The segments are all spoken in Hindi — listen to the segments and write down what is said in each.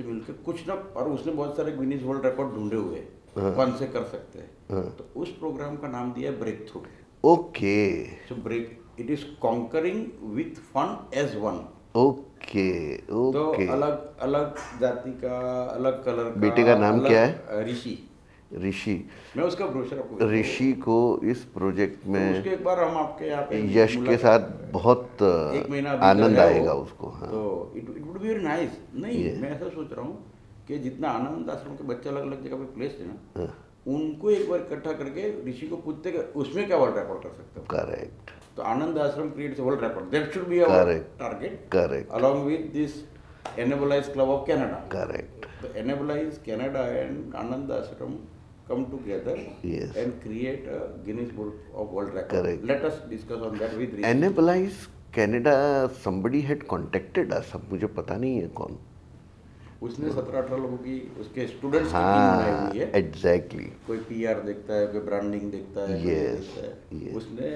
से मिलकर कुछ ना, और उसने बहुत सारे गिनीज वर्ल्ड रिकॉर्ड ढूंढे हुए हैं कौन से कर सकते हैं। तो उस प्रोग्राम का नाम दिया break through. Okay. So break, it is conquering with fun as one. Okay तो ओके। अलग अलग जाति का, अलग कलर का। बेटे का नाम क्या है? ऋषि। ऋषि। मैं उसका ब्रोशर आपको भेजूंगा। ऋषि को इस प्रोजेक्ट तो में उसके एक बार हम आपके यहाँ पे यश के साथ बहुत एक महीना भीतर आनंद है आएगा वो। उसको। हाँ। तो it would be very nice. नहीं, मैं ऐसा सोच रहा हूँ कि जितना आनंद आश्रम के बच्चे अलग अलग जगह पे प्लेस थे ना, उनको एक बार इकट्ठा करके ऋषि को पूछते कि उसमें क्या वर्ल्ड रिकॉर्ड कर सकते हो। करेक्ट। तो Anand Ashram creates world record, that should be our target. Correct. along with this Enableize Club of Canada. Correct. The Enableize Canada and Anand Ashram come together Yes. and create a Guinness Book of World Record. Correct. Let us discuss on that with Rishi. Enableize Canada, somebody had contacted us, अब मुझे पता नहीं है कौन। उसने 17-18 लोगों की, उसके स्टूडेंट्स की टीम बनाई हुई है। एग्जैक्टली। कोई पीआर देखता है, कोई ब्रांडिंग देखता है, कोई Yes, देखता है। yes. उसने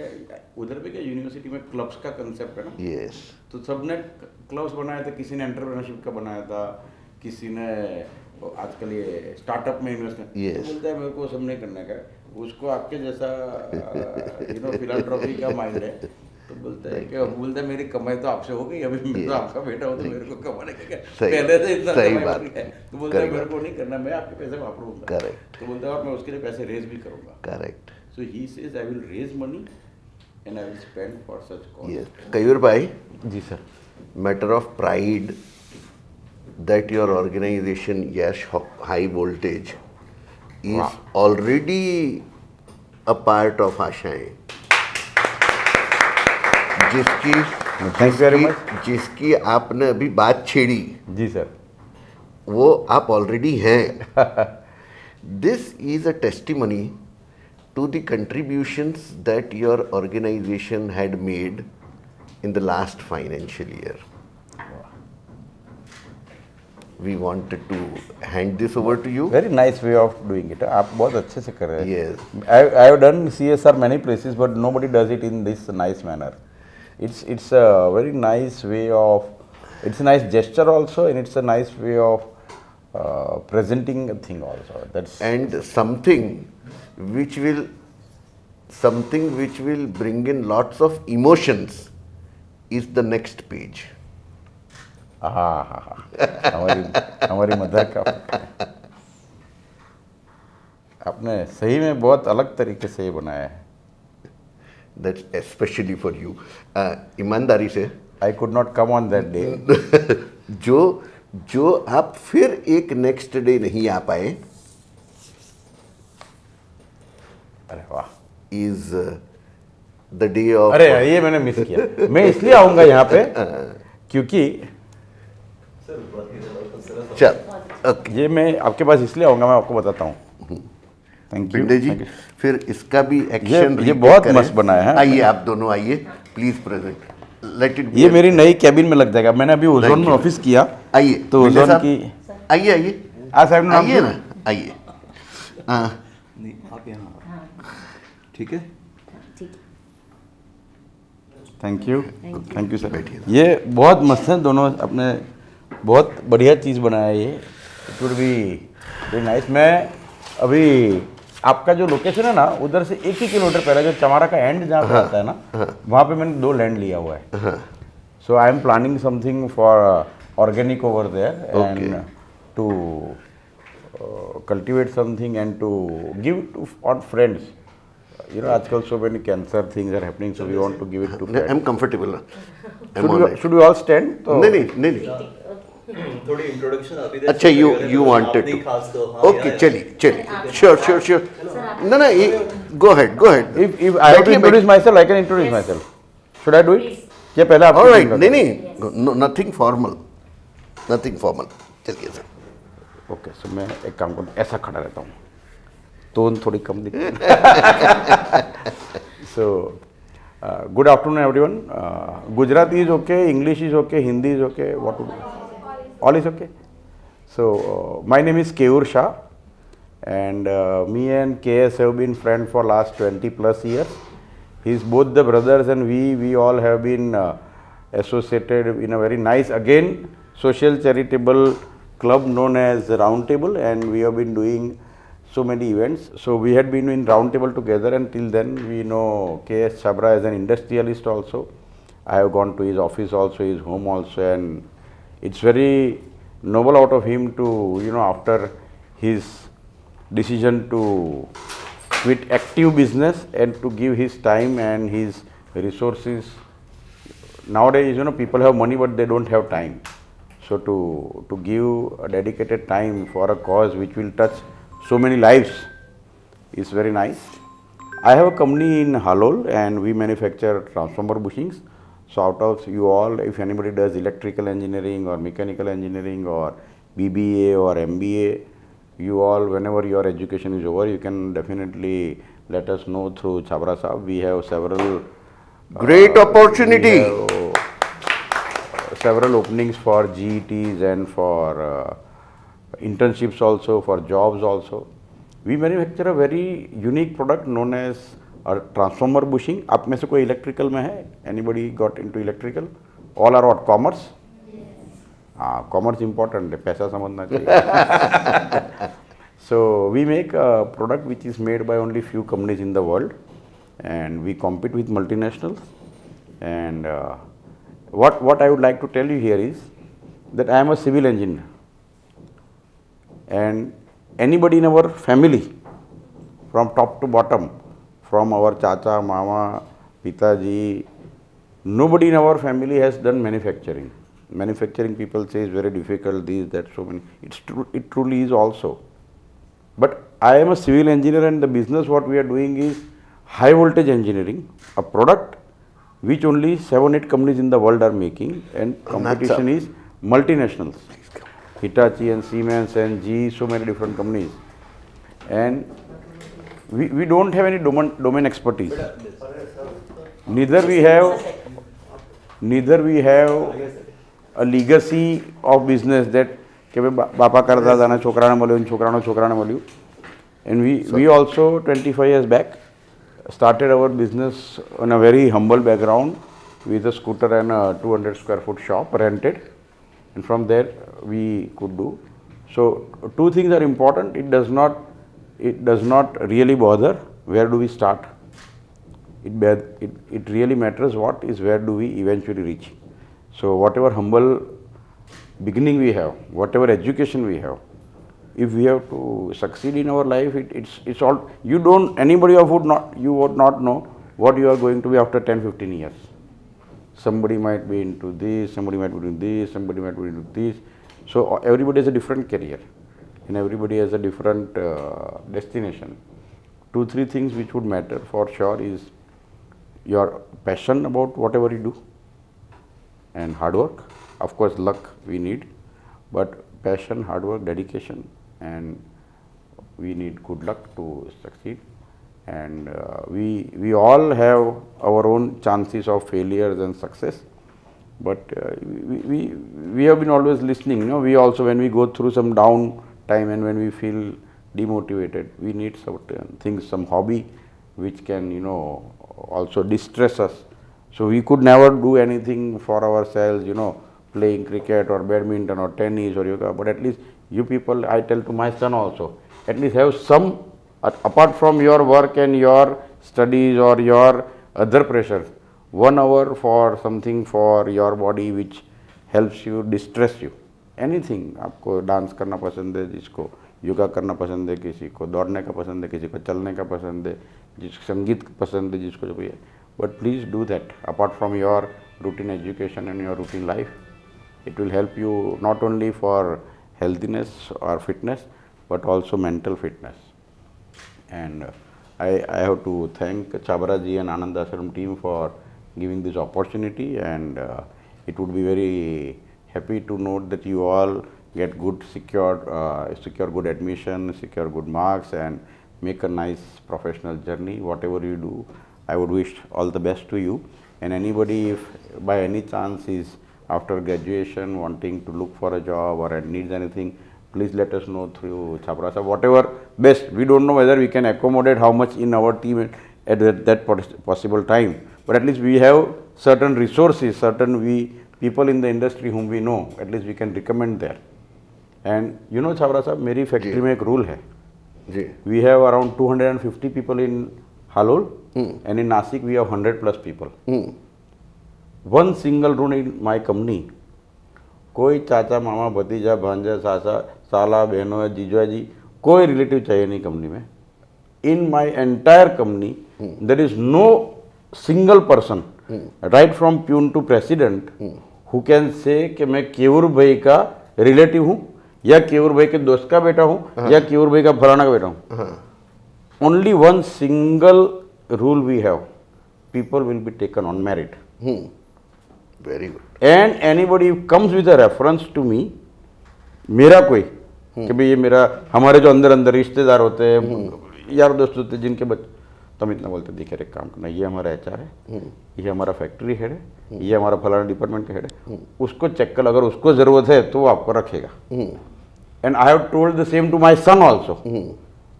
उधर पे क्या यूनिवर्सिटी में क्लब्स का कंसेप्ट है ना। यस। तो सबने क्लब्स बनाया था, किसी ने एंटरप्रेन्योरशिप का बनाया था, किसी ने आजकल ये स्टार्टअप में इन्वेस्टमेंट। Yes. तो बोलता है मेरे को सब नहीं करने का, उसको आपके जैसा फिलैंथ्रोपी का माइंड है। तो बोलता है मेरी कमाई तो आपसे हो गई, अभी मैं तो आपका बेटा हूँ तो मेरे को कमाने का क्या, पहले से इतना सही कमाई बात हो गई है। तो बोलता है मेरे को नहीं करना, मैं आपके पैसे वापरूंगा। करेक्ट। तो बोलता है और मैं उसके लिए पैसे रेज भी करूंगा। Correct. So he says I will raise money and I will spend for such cause. Yes. Keyur भाई, जी sir. matter of pride that your organization Yash High Voltage is already a part of Ashayein, जिसकी आपने अभी बात छेड़ी, जी सर, वो आप ऑलरेडी हैं। This is a testimony to the contributions that your organization had made in the last financial year. We wanted to hand this over to you. Very nice way of doing it. आप बहुत अच्छे से कर रहे हैं। Yes. I have done CSR many places but nobody does it in this nice manner. It's a very nice way of, it's a nice gesture also, and it's a nice way of presenting a thing also. That's And something which will bring in lots of emotions is the next page. हमारी मदर का आपने सही में बहुत अलग तरीके से ये बनाया है। That's especially for you. ईमानदारी से I could not come on that day. जो आप फिर एक नेक्स्ट डे नहीं आ पाए, अरे वाह, is the day of. अरे ये मैंने मिस किया। मैं इसलिए आऊँगा यहाँ पे क्योंकि चल, ओके। ये मैं आपके पास इसलिए आऊँगा, मैं आपको बताता हूँ। थैंक यू पिंडे जी, फिर इसका भी एक्शन ये बहुत मस्त बनाया है। आइए आप दोनों आइए, प्लीज प्रेजेंट, लेट इट। ये मेरी नई कैबिन में लग जाएगा। मैंने अभी ओजोन में ऑफिस किया। आइए तो पिंडे ओजोन साहब, की आइए आइए साहब नाम आइए ना, आइए। नहीं, आप यहाँ ठीक है। Thank you sir. ये बहुत मस्त है, दोनों अपने बहुत बढ़िया चीज़ बनाया है ये। It would be very nice. मैं अभी आपका जो लोकेशन है ना, उधर से 1 ही किलोमीटर पहले जो चमारा का एंड जहाँ पे आता है ना, वहाँ पे मैंने 2 लैंड लिया हुआ है। So I am planning something for organic over there and to cultivate something and to give to on friends. You know, आजकल so many cancer things are happening, so we want to give it to friends. I'm comfortable. Should we all stand? तो नहीं। थोड़ी इंट्रोडक्शन अभी दे। अच्छा, you wanted to. खास तो Okay, चलिए, sure. ना, go ahead. If I have to introduce myself, I can introduce myself. Should I do it? या पहले आप? All right, नहीं, nothing formal. चलिए सर। ओके, सो मैं एक काम करता हूँ, ऐसा खड़ा रहता हूँ, टोन थोड़ी कम दिखती है। So good afternoon everyone. Gujarati is okay, English is okay, Hindi is okay, what to do, all is okay. So my name is Keyur Shah and me and KS have been friends for last 20+ years. He's both the brothers and we all have been associated in a very nice, again, social charitable club known as Round Table, and we have been doing so many events. So we had been in Round Table together, and till then we know K.S. Chabra as an industrialist also. I have gone to his office also, his home also, and it's very noble out of him to, after his decision to quit active business and to give his time and his resources. Nowadays, people have money but they don't have time. So to give a dedicated time for a cause which will touch so many lives is very nice. I have a company in Halol and we manufacture transformer bushings. So out of you all, if anybody does electrical engineering or mechanical engineering or BBA or MBA, you all, whenever your education is over, you can definitely let us know through Chabra Saab. We have several Great opportunity. Several openings for GETs and for internships also, for jobs also. We manufacture a very unique product known as a transformer bushing. आप में से कोई electrical में है? Anybody got into electrical? All are what? Commerce? हाँ, commerce important है, पैसा समझना चाहिए. So we make a product which is made by only few companies in the world, and we compete with multinationals. And what I would like to tell you here is that I am a civil engineer, and anybody in our family, from top to bottom, from our chacha, mama, pitaji, nobody in our family has done manufacturing. Manufacturing, people say, is very difficult, this, that, so many. It truly is also. But I am a civil engineer, and the business what we are doing is high voltage engineering, a product which only 7-8 companies in the world are making, and competition is multinationals. Hitachi and Siemens and GE, so many different companies. And we don't have any domain expertise. Neither we have a legacy of business that કે બાપા કરતા હતા ને છોકરાને મળ્યું છોકરાને મળ્યું. And we also 25 years back started our business on a very humble background with a scooter and a 200 square foot shop rented, and from there we could do. So two things are important. It does not really bother where do we start. It really matters what is where do we eventually reach. So whatever humble beginning we have, whatever education we have, if we have to succeed in our life, it's all, anybody would not know what you are going to be after 10-15 years. Somebody might be into this, somebody might be doing this, somebody might be into this. So everybody has a different career and everybody has a different destination. 2-3 things which would matter for sure is your passion about whatever you do and hard work. Of course, luck we need, but passion, hard work, dedication, and we need good luck to succeed. And we all have our own chances of failures and success, but we have been always listening. We also, when we go through some down time and when we feel demotivated, we need certain things, some hobby which can also distress us. So we could never do anything for ourselves, playing cricket or badminton or tennis or yoga, but at least you people, I tell to my son also, at least have some, apart from your work and your studies or your other pressures, 1 hour for something for your body which helps you, distress you. Anything, आपको डांस करना पसंद है, जिसको योगा करना पसंद है, किसी को दौड़ने का पसंद है, किसी को चलने का पसंद है, जिसको संगीत पसंद है, जिसको जो भी है. But please do that apart from your routine education and your routine life. It will help you not only for healthiness or fitness, but also mental fitness. And I have to thank Chabra ji and Anand Ashram team for giving this opportunity, and it would be very happy to note that you all get good secure good admission, secure good marks, and make a nice professional journey. Whatever you do, I would wish all the best to you. And anybody, if by any chance is after graduation wanting to look for a job or needs anything, please let us know through Chabra Saab. Whatever best, we don't know whether we can accommodate how much in our team at that possible time, but at least we have certain resources, certain people in the industry whom we know, at least we can recommend there. And you know Chhabra साहब, मेरी फैक्ट्री में एक रूल है. जी. We have around 250 people in Halol, and in Nasik we have 100+ people. One single rule in my company, कोई चाचा मामा भतीजा भांजा सासा साला बहनों जीजा जी कोई रिलेटिव चाहिए नहीं कंपनी में. In my entire company, there is no single person, right from peon to president, who can say कि मैं केवूर भाई का रिलेटिव हूँ या केवूर भाई के दोस्त का बेटा हूँ या केवूर भाई का फलाना का बेटा हूँ. Only one single rule we have, people will be taken on merit. Very good. And anybody comes with a reference to me, मेरा कोई कि भाई ये मेरा, हमारे जो अंदर अंदर रिश्तेदार होते हैं, यार दोस्त होते हैं जिनके बच्चे, तो हम इतना बोलते देखिए एक काम करना, ये हमारा HR है, ये हमारा फैक्ट्री हेड है, ये हमारा फलाना डिपार्टमेंट का हेड है, उसको चेक कर, अगर उसको ज़रूरत है तो वो आपको रखेगा. And I have told the same to my son also,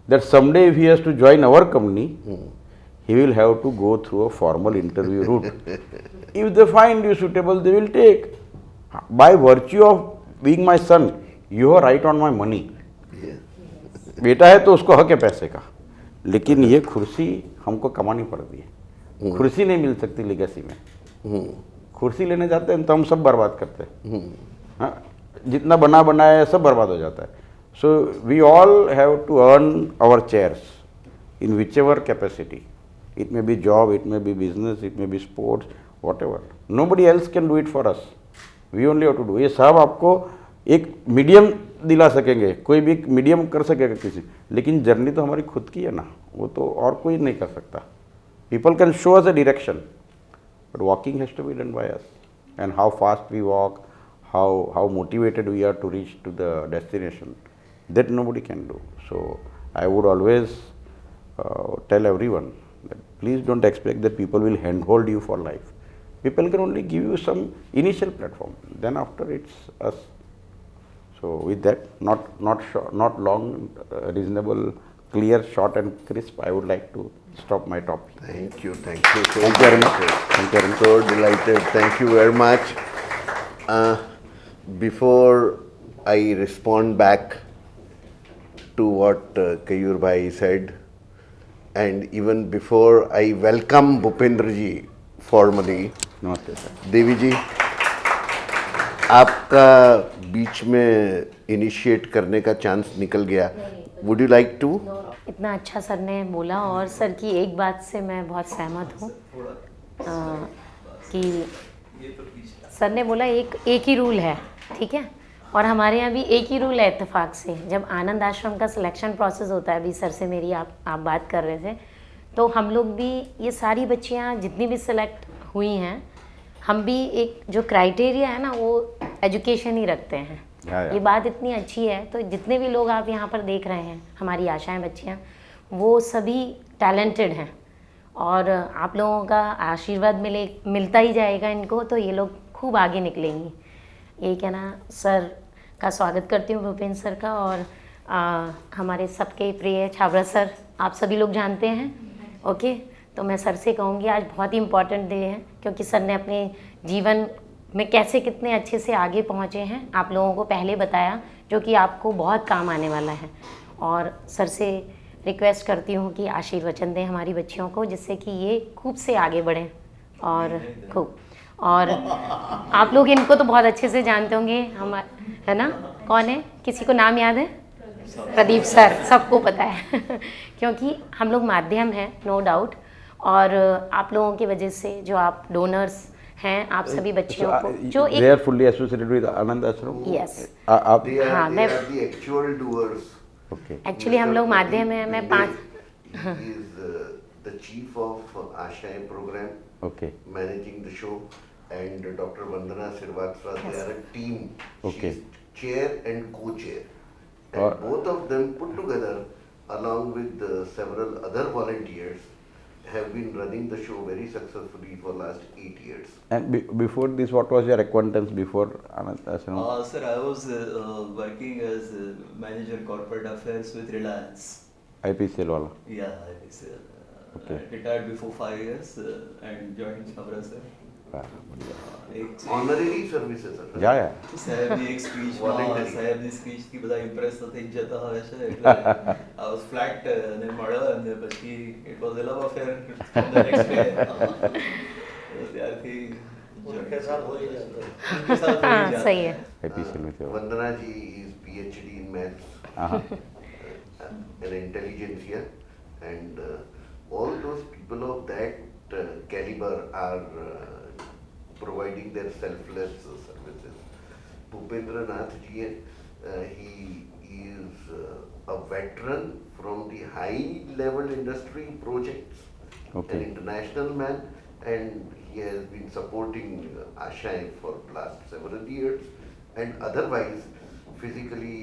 that someday if he has to join our company, he will have to go through a formal interview route. If they find you suitable, they will take. By virtue of being my son, you are right on my money. बेटा है तो उसको हक है पैसे का, लेकिन ये कुर्सी हमको कमानी पड़ती है. कुर्सी नहीं मिल सकती लेगेसी में. कुर्सी लेने जाते हैं तो हम सब बर्बाद करते हैं. हाँ, जितना बना बनाया सब बर्बाद हो जाता है. So we all have to earn our chairs in whichever capacity. It may be job, it may be business, it may be sports, whatever. Nobody else can do it for us. We only have to do. ये सब आपको एक मीडियम दिला सकेंगे, कोई भी एक मीडियम कर सकेगा किसी, लेकिन जर्नी तो हमारी खुद की है ना, वो तो और कोई नहीं कर सकता. People can show us a direction, but walking has to be done by us. And how fast we walk, how motivated we are to reach to the destination, that nobody can do. So I would always tell everyone that please don't expect that people will handhold you for life. People can only give you some initial platform, then after it's us. So with that, not long, reasonable, clear, short and crisp, I would like to stop my topic. Thank you. So Thank you very much. Thank you very much. So delighted. Thank you very much. Before I respond back to what Kayur Bhai said, and even before I welcome Bhupendra ji formally, नमस्ते सर. देवी जी, आपका बीच में इनिशिएट करने का चांस निकल गया. Would you like to? इतना अच्छा सर ने बोला, और सर की एक बात से मैं बहुत सहमत हूँ कि सर ने बोला एक ही रूल है, ठीक है, और हमारे यहाँ भी एक ही रूल है इत्तेफाक से. जब आनंद आश्रम का सिलेक्शन प्रोसेस होता है, अभी सर से मेरी आप बात कर रहे थे, तो हम लोग भी ये सारी बच्चियाँ जितनी भी सिलेक्ट हुई हैं, हम भी एक जो क्राइटेरिया है ना, वो एजुकेशन ही रखते हैं. ये बात इतनी अच्छी है. तो जितने भी लोग आप यहाँ पर देख रहे हैं, हमारी आशाएं बच्चियाँ, वो सभी टैलेंटेड हैं, और आप लोगों का आशीर्वाद मिलता ही जाएगा इनको, तो ये लोग खूब आगे निकलेंगी. ये क्या ना, सर का स्वागत करती हूँ, भूपेंद्र सर का, और हमारे सबके प्रिय छाबड़ा सर, आप सभी लोग जानते हैं. ओके, तो मैं सर से कहूँगी आज बहुत ही इम्पॉर्टेंट डे है, क्योंकि सर ने अपने जीवन में कैसे कितने अच्छे से आगे पहुँचे हैं आप लोगों को पहले बताया, जो कि आपको बहुत काम आने वाला है. और सर से रिक्वेस्ट करती हूँ कि आशीर्वचन दें हमारी बच्चियों को, जिससे कि ये खूब से आगे बढ़ें, और खूब. और आप लोग इनको तो बहुत अच्छे से जानते होंगे, हम है ना, कौन है, किसी को नाम याद है? प्रदीप सर, सबको पता है क्योंकि हम लोग माध्यम हैं, नो डाउट, और आप लोगों की वजह से जो आप डोनर्स हैं, आप सभी बच्चियों को जो एक they are fully associated with Anand Ashram. Yes. आप हाँ, मैं the actual doers. okay. Actually हम लोग माध्यम हैं. मैं 5 He is the chief of Ashayein program, Okay. managing the show, and Dr. Vandana Srivastava, they are a team. Okay. She's chair and co-chair, and both of them put together, along with several other volunteers, have been running the show very successfully for last 8 years. And before this, what was your acquaintance before Anand Ashram? Sir, I was working as manager corporate affairs with Reliance. IPCL wala. Yeah, I was, Okay. retired before 5 years and joined Chabra sir. Honorary services या સાહેબની એક સ્પીચમાં Voluntary. સાહેબની સ્પીચથી બધા ઇમ્પ્રેસ થઈ જતા હોય છે એટલે I was flat અને મળ્યો અને પછી it was a love affair from the next day. ત્યારથી उनके साथ हो ही जाता है। उनके साथ हो ही हाँ जाता सही है। है। Happy sale with you Vandana ji is PhD in maths and intelligentsia, and all those people of that caliber are providing their selfless services. Bhupendra Nath ji, he is a veteran from the high level industry projects, Okay. an international man, and he has been supporting Ashayein for last several years, and otherwise physically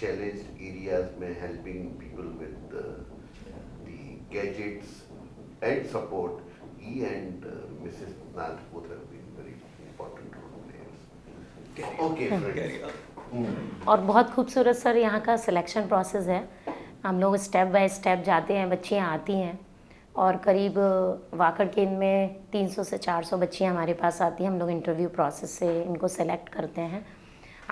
challenged areas may helping people with the gadgets and support. He and Mrs. Nath both have been very important role players. Okay, friends. और बहुत खूबसूरत सर यहाँ का सिलेक्शन प्रोसेस है। हम लोग स्टेप बाय स्टेप जाते हैं, बच्चियाँ आती हैं और करीब वाकड़ के इनमें 300 से 400 बच्चियाँ हमारे पास आती हैं। हम लोग इंटरव्यू प्रोसेस से इनको सेलेक्ट करते हैं।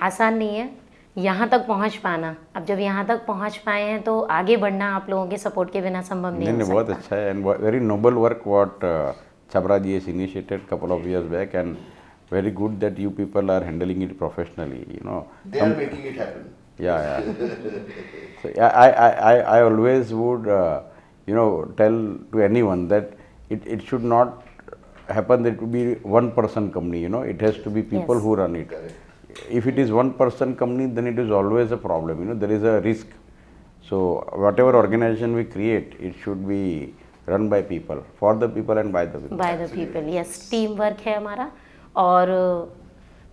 आसान नहीं है यहाँ तक पहुँच पाना। अब जब यहाँ तक पहुँच पाए हैं तो आगे बढ़ना आप लोगों के सपोर्ट के बिना संभव नहीं हो नहीं बहुत सकता। अच्छा है and very noble work what Chhabra ji has initiated couple of years back and very good that you people are handling it professionally, you know. They are making it happen. Yeah. So I always would you know tell to anyone that it should not happen that it will be one person company, you know. It has to be people Yes. who run it. Correct. If it is one person company, then it is always a problem, you know. There is a risk. So whatever organization we create, it should be run by people, for the people and by the people. By the people, yes, team work है हमारा। और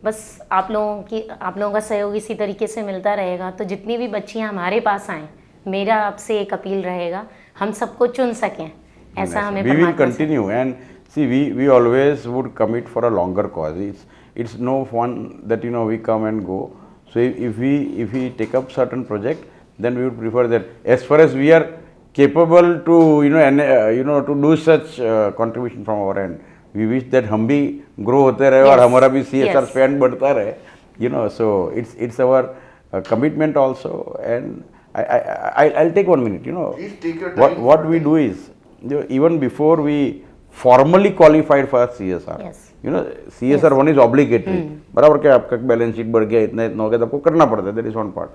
बस आप लोगों का सहयोग इसी तरीके से मिलता रहेगा तो जितनी भी बच्चियां हमारे पास आएँ, मेरा आपसे एक अपील रहेगा, हम सबको चुन सकें, ऐसा हमें We will परमात्मा से- continue and see we always would commit for a longer cause. It's no fun that you know we come and go. So if we take up certain project, then we would prefer that as far as we are capable to to do such contribution from our end, we wish that हम भी grow होते रहे और Yes. हमारा भी CSR Yes. spend बढ़ता रहे, you know. So it's our commitment also, and I'll take 1 minute, you know. Please take your What time. what we do is, you know, even before we formally qualified for CSR, Yes. you know, CSR one is obligatory. बराबर क्या आपका बैलेंस शीट बढ़ गया इतना हो गया तो आपको करना पड़ता है, that is one part.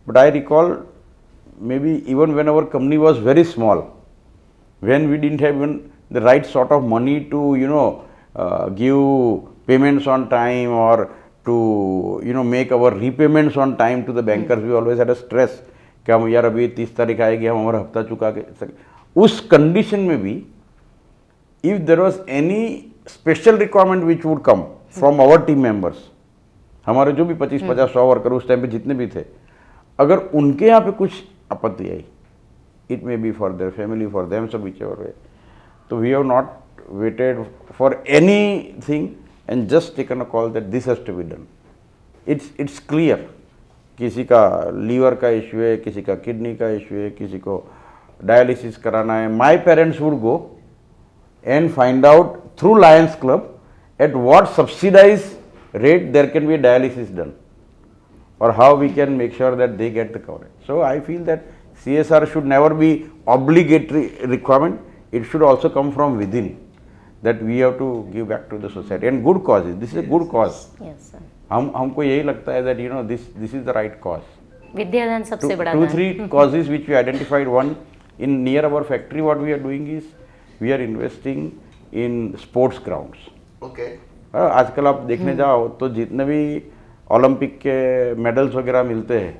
But I recall maybe even when our company was very small, when we didn't have even the right sort of money to give payments on time or to make our repayments on time to the bankers, we always had a stress कि हम यार अभी 30 तारीख आएगी, हम हमारा हफ्ता चुका के उस कंडीशन में भी if there was any special requirement which would come from our team members, हमारे जो भी 25-50-100 वर्कर उस टाइम पे जितने भी थे, अगर उनके यहाँ पे कुछ आपत्ति आई, it may be for their family, for them, so whichever way, so we have not waited for anything and just taken a call that this has to be done. It's clear. किसी का लीवर का इश्यू है, किसी का किडनी का इश्यू है, किसी को डायलिसिस कराना है, my parents would go and find out through Lions Club at what subsidized rate there can be a dialysis done or how we can make sure that they get the coverage. So I feel that CSR should never be obligatory requirement, it should also come from within, that we have to give back to the society and good causes. This is a good cause. Yes, sir. हमको यही लगता है that this is the right cause. विद्यादान सबसे बड़ा Two, दान। 3 causes which we identified. One, in near our factory, what we are doing is we are investing in sports grounds. Okay. आजकल आप देखने जाओ तो जितने भी ओलंपिक के मेडल्स वगैरह मिलते हैं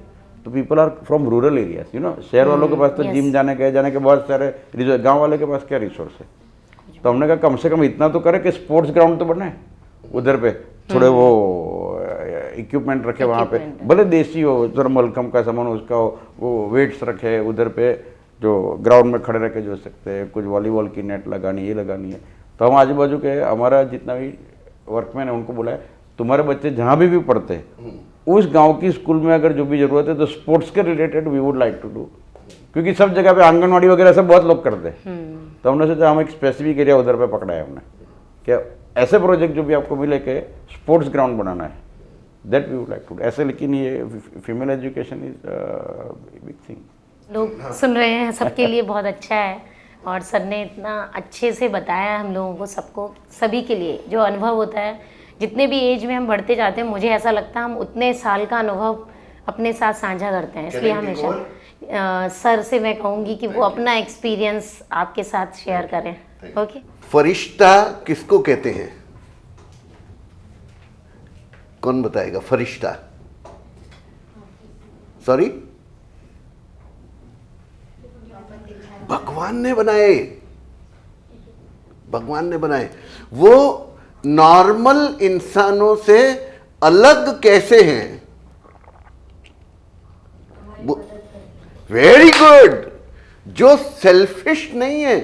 तो people are from rural areas, you know. शहर वालों के पास तो yes. जिम जाने के बहुत सारे रिसोर्स, गांव वाले के पास क्या रिसोर्स है. तो हमने कहा कम से कम इतना तो करें कि स्पोर्ट्स ग्राउंड तो बने उधर पे, थोड़े वो इक्विपमेंट रखे वहाँ पे, भले देसी हो, जरा मलखम का सामान उसका हो, वो वेट्स रखे उधर पे जो ग्राउंड में खड़े रह के जो सकते हैं, कुछ वॉलीबॉल की नेट लगानी, ये लगानी है. तो हम आजू बाजू के हमारा जितना भी वर्कमैन है उनको बोला है तुम्हारे बच्चे जहाँ भी पढ़ते हैं उस गांव की स्कूल में अगर जो भी जरूरत है तो स्पोर्ट्स के related we would like to do, क्योंकि सब जगह पे आंगनवाड़ी वगैरह सब बहुत लोग करते हैं. तो हमने सोचा हम एक स्पेसिफिक एरिया उधर पे पकड़ा है हमने, क्या ऐसे प्रोजेक्ट जो भी आपको मिले कि स्पोर्ट्स ग्राउंड बनाना है, that we would like to ऐसे। लेकिन ये female education is big thing. लोग सुन रहे हैं, सबके लिए बहुत अच्छा है। और सर ने इतना अच्छे से बताया हम लोगों को, सबको, सभी के लिए जो अनुभव होता है, जितने भी एज में हम बढ़ते जाते हैं, मुझे ऐसा लगता है हम उतने साल का अनुभव अपने साथ साझा करते हैं। इसलिए हमेशा सर से मैं कहूँगी कि वो अपना एक्सपीरियंस आपके साथ शेयर करें। ओके। फरिश्ता किसको कहते हैं? कौन बताएगा? फरिश्ता, सॉरी, भगवान ने बनाए, भगवान ने बनाए। वो नॉर्मल इंसानों से अलग कैसे हैं? Very good. जो सेल्फिश नहीं है,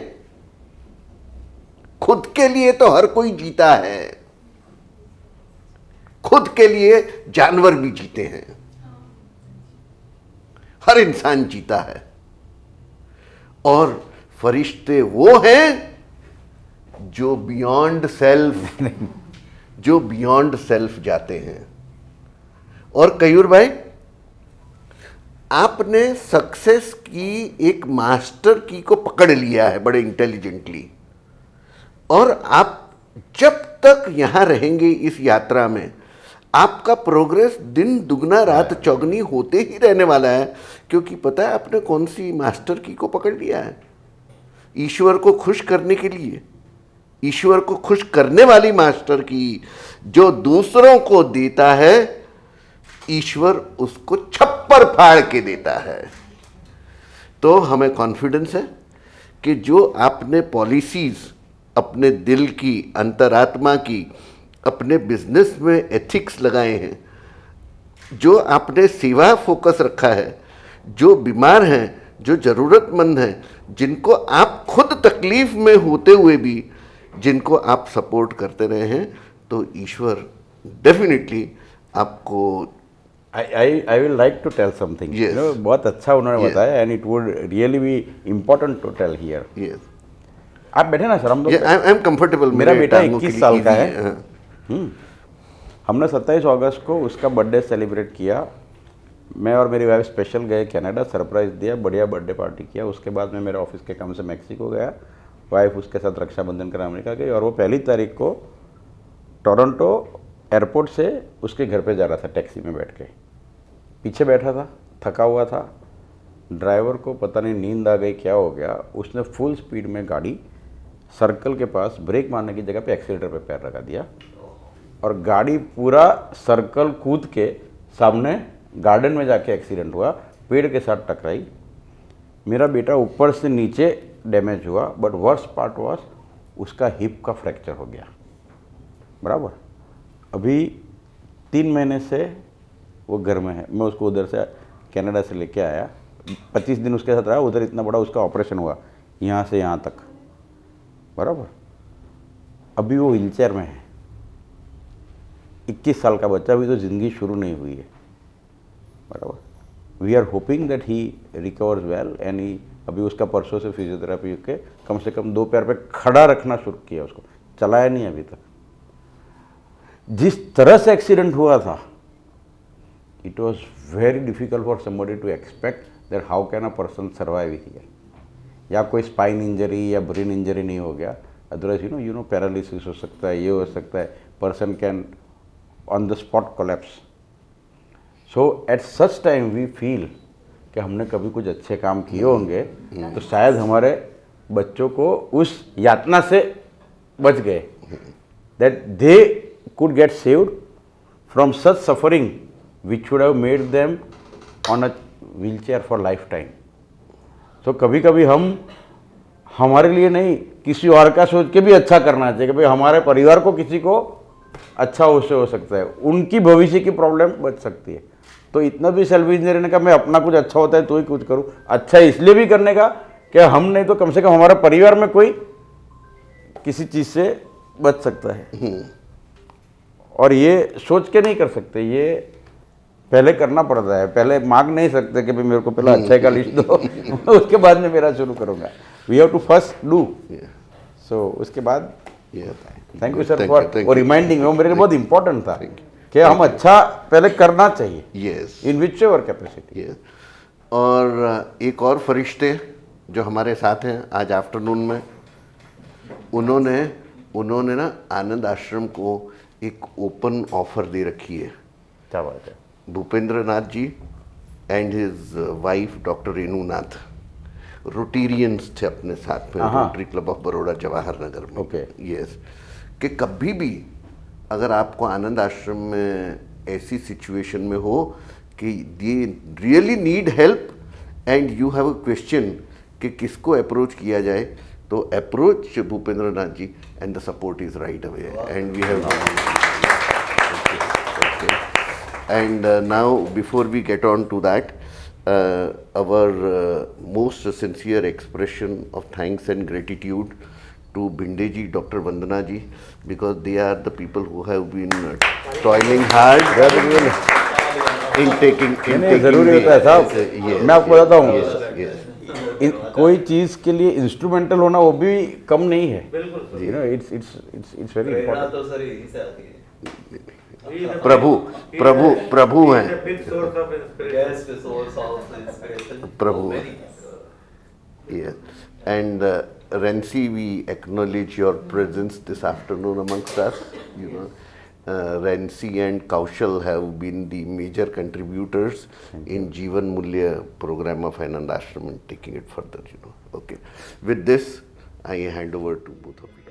खुद के लिए तो हर कोई जीता है, खुद के लिए जानवर भी जीते हैं, हर इंसान जीता है। और फरिश्ते वो हैं जो बियॉन्ड सेल्फ, जो बियॉन्ड सेल्फ जाते हैं। और कयूर भाई, आपने सक्सेस की एक मास्टर की को पकड़ लिया है बड़े इंटेलिजेंटली, और आप जब तक यहां रहेंगे इस यात्रा में, आपका प्रोग्रेस दिन दुगना रात चौगनी होते ही रहने वाला है। क्योंकि पता है आपने कौन सी मास्टर की को पकड़ लिया है? ईश्वर को खुश करने के लिए, ईश्वर को खुश करने वाली मास्टर की, जो दूसरों को देता है, ईश्वर उसको छप्पर फाड़ के देता है। तो हमें कॉन्फिडेंस है कि जो आपने पॉलिसीज अपने दिल की, अंतरात्मा की, अपने बिजनेस में एथिक्स लगाए हैं, जो आपने सेवा फोकस रखा है, जो बीमार हैं, जो ज़रूरतमंद हैं, जिनको आप खुद तकलीफ में होते हुए भी जिनको आप सपोर्ट करते रहे हैं, तो ईश्वर डेफिनेटली आपको। I will like to tell something. Yes. बहुत अच्छा उन्होंने Yes. बताया, and it would really be important to tell here. Yes, आप बैठे ना सर, हम लोग आई एम कंफर्टेबल। मेरा बेटा 21 साल का है। हमने 27 अगस्त को उसका बर्थडे सेलिब्रेट किया। मैं और मेरी वाइफ स्पेशल गए कनाडा, सरप्राइज़ दिया, बढ़िया बर्थडे पार्टी किया। उसके बाद मैं मेरे ऑफिस के काम से मैक्सिको गया, वाइफ उसके साथ रक्षाबंधन कर अमेरिका गई, और वो 1 तारीख को टोरंटो एयरपोर्ट से उसके घर पे जा रहा था टैक्सी में बैठ के। पीछे बैठा था, थका हुआ था, ड्राइवर को पता नहीं नींद आ गई, क्या हो गया, उसने फुल स्पीड में गाड़ी सर्कल के पास ब्रेक मारने की जगह पे एक्सीलेटर पे पैर लगा दिया, और गाड़ी पूरा सर्कल कूद के सामने गार्डन में जाके एक्सीडेंट हुआ, पेड़ के साथ टकराई। मेरा बेटा ऊपर से नीचे डैमेज हुआ, बट वर्स्ट पार्ट वाज उसका हिप का फ्रैक्चर हो गया। बराबर। अभी 3 महीने से वो घर में है। मैं उसको उधर से कनाडा से लेके आया, 25 दिन उसके साथ रहा। उधर इतना बड़ा उसका ऑपरेशन हुआ, यहाँ से यहाँ तक। बराबर। अभी वो व्हीलचेयर में है, 21 साल का बच्चा, अभी तो ज़िंदगी शुरू नहीं हुई है। बराबर। We are hoping that he recovers well, and he अभी उसका परसों से फिजियोथेरेपी के कम से कम 2 पैर पे खड़ा रखना शुरू किया, उसको चलाया नहीं अभी तक। जिस तरह से एक्सीडेंट हुआ था, it was very difficult for somebody to expect that how can a person survive here. या कोई स्पाइन इंजरी या ब्रेन इंजरी नहीं हो गया, अदरवाइज यू नो पैरालिसिस हो सकता है, ये हो सकता है, person can on the spot collapse. So at such time we feel कि हमने कभी कुछ अच्छे काम किए होंगे, तो शायद हमारे बच्चों को उस यातना से बच गए, that they could get saved from such suffering which would have made them on a wheelchair for lifetime. So कभी कभी हम हमारे लिए नहीं, किसी और का सोच के भी अच्छा करना चाहिए कि भाई हमारे परिवार को किसी को अच्छा उससे हो सकता है, उनकी भविष्य की प्रॉब्लम बच सकती है। तो इतना भी सेल्फ इंजीनियरिंग का मैं अपना कुछ अच्छा होता है तो ही कुछ करूँ, अच्छा इसलिए भी करने का कि हम नहीं तो कम से कम हमारे परिवार में कोई किसी चीज़ से बच सकता है। और ये सोच के नहीं कर सकते, ये पहले करना पड़ता है। पहले मांग नहीं सकते कि भाई मेरे को पहले अच्छे का लिस्ट दो उसके बाद में मेरा शुरू करूँगा। We have to first do. So उसके बाद thank you sir Thank for you, thank for you. Reminding, वो मेरे लिए बहुत इंपॉर्टेंट था Thank you. कि हम अच्छा पहले करना चाहिए yes in which ever capacity. Yes. और एक और फरिश्ते जो हमारे साथ हैं आज आफ्टरनून में, उन्होंने ना आनंद आश्रम को एक ओपन ऑफर दे रखी है। क्या बात है। Bhupendra Nath ji and his wife doctor Renu Nath Rotarians थे अपने साथ में, हाँ। Rotary club of Baroda Jawahar Nagar में। Okay. यस, कि कभी भी अगर आपको आनंद आश्रम में ऐसी सिचुएशन में हो कि they really need help and you have a question कि किसको अप्रोच किया जाए, तो approach Bhupendra Nath ji and the support is right away and we have. And now, before we get on to that, our most sincere expression of thanks and gratitude to Bhindeji, Dr. Vandana ji, because they are the people who have been toiling hard in taking जरूरी होता है साहब। Yes, मैं आपको बताता हूँ, yes. कोई चीज़ के लिए इंस्ट्रूमेंटल होना वो भी कम नहीं है। बिल्कुल you know it's very Prerna important. तो सर यहीं से आती है। प्रभु हैं, Yes, the source of inspiration. Prabhu. Many. yes. And Rensi, we acknowledge your presence this afternoon amongst us. You know, Rensi and Kaushal have been the major contributors in Jeevan Mulya program of Anand Ashram and taking it further. You know, okay. With this, I hand over to both of you.